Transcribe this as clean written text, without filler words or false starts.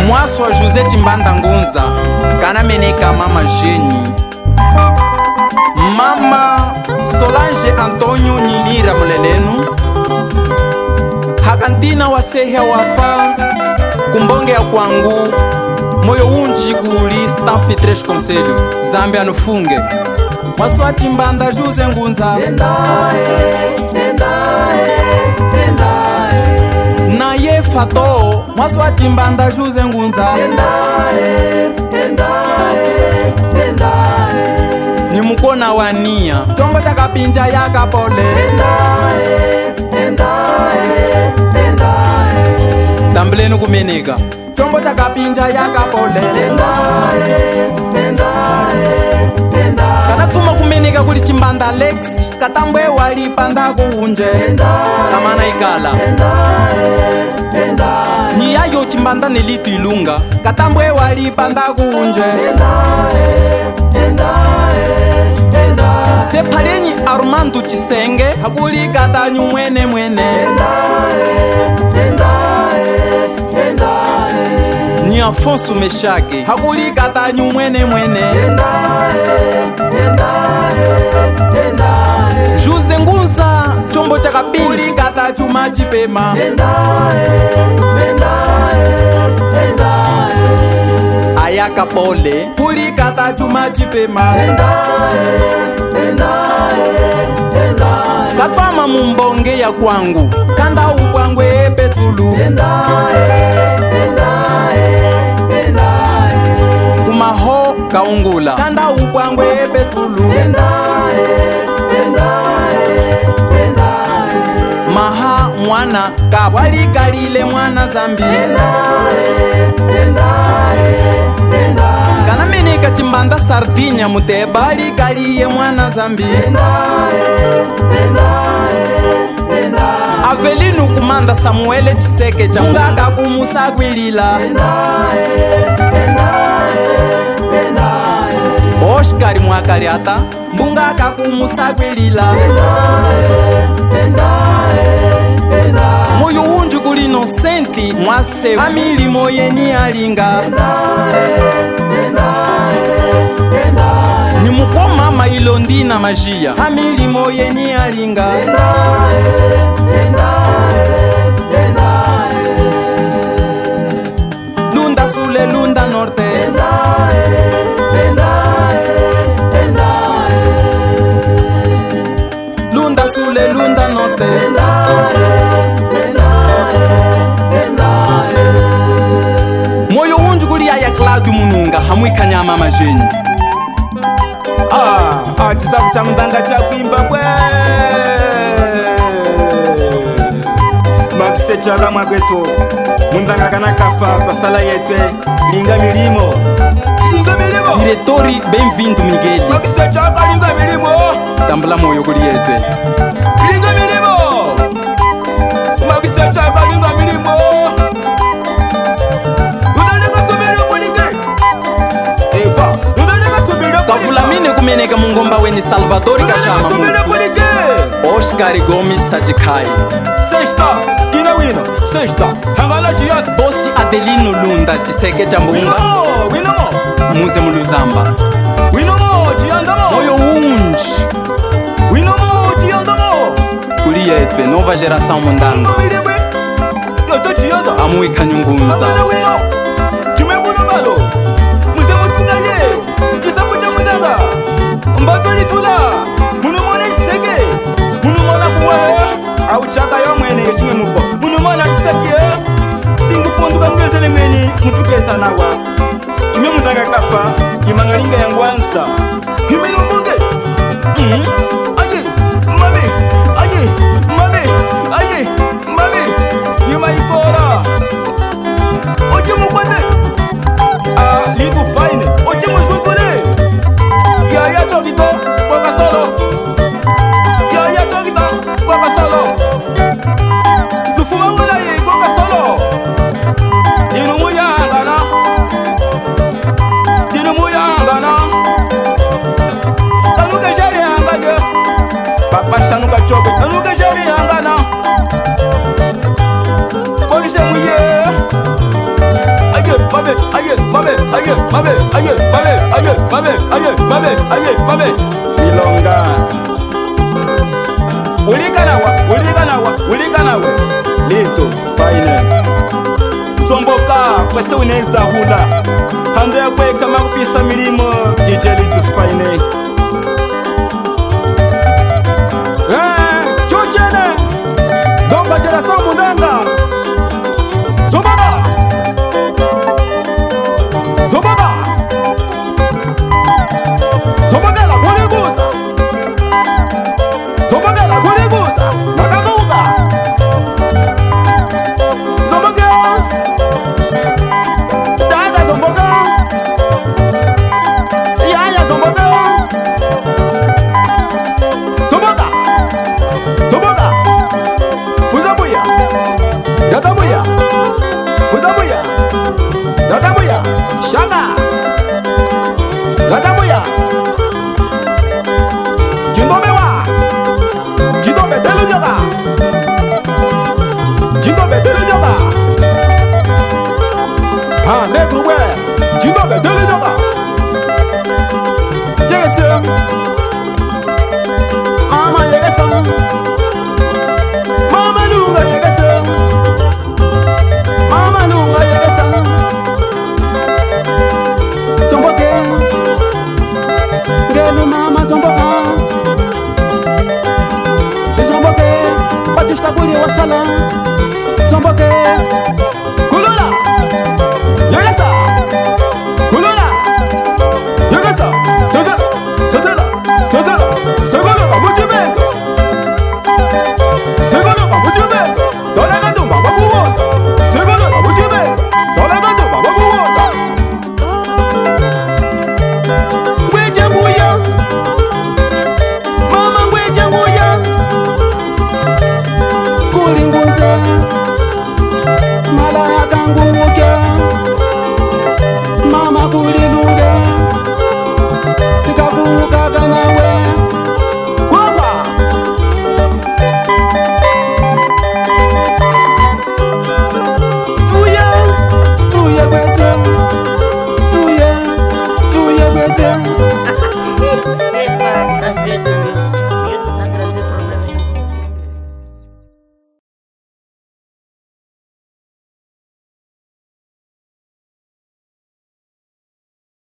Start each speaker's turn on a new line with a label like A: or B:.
A: Mwaswa José Timbanda Ngunza kana meneka mama Jeni, mama Solange Antonio Nyirira Mulelenu, hakantina wasehe wafa kumbonge ya kwangu moyo unji kuli staff 3 conselho Zambia nufunge Mwaswa Timbanda José Ngunza na ye fato Mwaswa Timbanda José Ngunza ni mukona wania chombo cha kapinja ya kapole tambulenu kumeneka chombo cha kapinja ya kapole kana tuma kumeneka kuli Chimbanda Lexi katambwe walipanda kuunje kamana ikala ni yayo Chimbanda nilitu ilunga katambwe walipanda kuunje sepalenyi Armando Chisenge hakuli katanyu mwene ni Afonso Meshake hakuli katanyu mwene José Ngunza chombo cha kapili kata chuma chipema ayaka pole kuli kata chuma chipema katwama mumbonge ya kwangu kanda ukwangwe petulu kumaho kaungula kanda ukwangwe petulu maha mwana kabwalikalile mwana Zambi kana meneka Chimbanda Sardinya Muteba alikaliye mwana Zambi Avelinu kumanda Samuele Chiseke changaka kumusagwilila Oscar Mwakaliata mbungaka kumusagwilila moyo unju kuli Innocenti Mwase amilimo yeni alinga ni mukoma mailondi na majia amilimo yeni alinga Lunda Sule Lunda Norte Lunda Sule Lunda Norte moyo unju kuli ya Claudio Mununga hamwikanya mama Jeni
B: chisafu cha mdanga cha kuimba kwe makise chaga mwaketo mundanga kana kafa pasala yetwe linga milimo
A: Diretori bem-vindo Miguel
B: makise chaga linga milimo
A: tambula moyo kuli yetwe
B: linga milimo makise chaga linga milimo
A: kavulamine kumeneka mungomba weni Salvador Kashama Oscar Gomes Sajikai
B: sexta kina wina sexta hangala jiat
A: bosi Adelino Lunda Chiseke Chambunga
B: winomo
A: muze muluzamba
B: winomo jiandamo
A: moyo unji
B: winomo jiandamo
A: kuli yetwe nova geração mundanga amwikanya Ngunza
B: auchaka yo mwene yeshinge muko munumona tisakie singu ponduka ngezele mweni mutukesa nawa chime mutanga kafa imangalinga yangu ansa hime numbunge aye mami aye mami aye mami yuma ikora oje mukwande liku fine oje muzungule ya dogito kwa kasolo ya dogito kwa kasolo lufuma wula ye kwa kasolo inu muya ngana aye mabe aye mabe aye mabe aye mabe aye mabe aye mabe milonga ulikanawa lito faine somboka kwese uneza hula hando ya kwe kama kupisa milimo jije lito faine chuchene donga jela sambu ndanga Zobaga Zobaga Zobaga la goliguza Zobaga la goliguza Nakamuga Zobaga Dada Zobaga Yaya Zobaga Zobaga Zobaga Fuzabuya Yatabuya Fuzabuya Yatabuya Shanga Yatabuya Jindobewa Jindobe Telunyoga Jindobe Telunyoga Ha Nekruwe Jindobe Telunyoga Yegesem Mama yegesem Mama nunga yegesem Mama nunga yegesem Zomboke Ngelu mama zomboka Zomboke Batisa kuli wasala Zomboke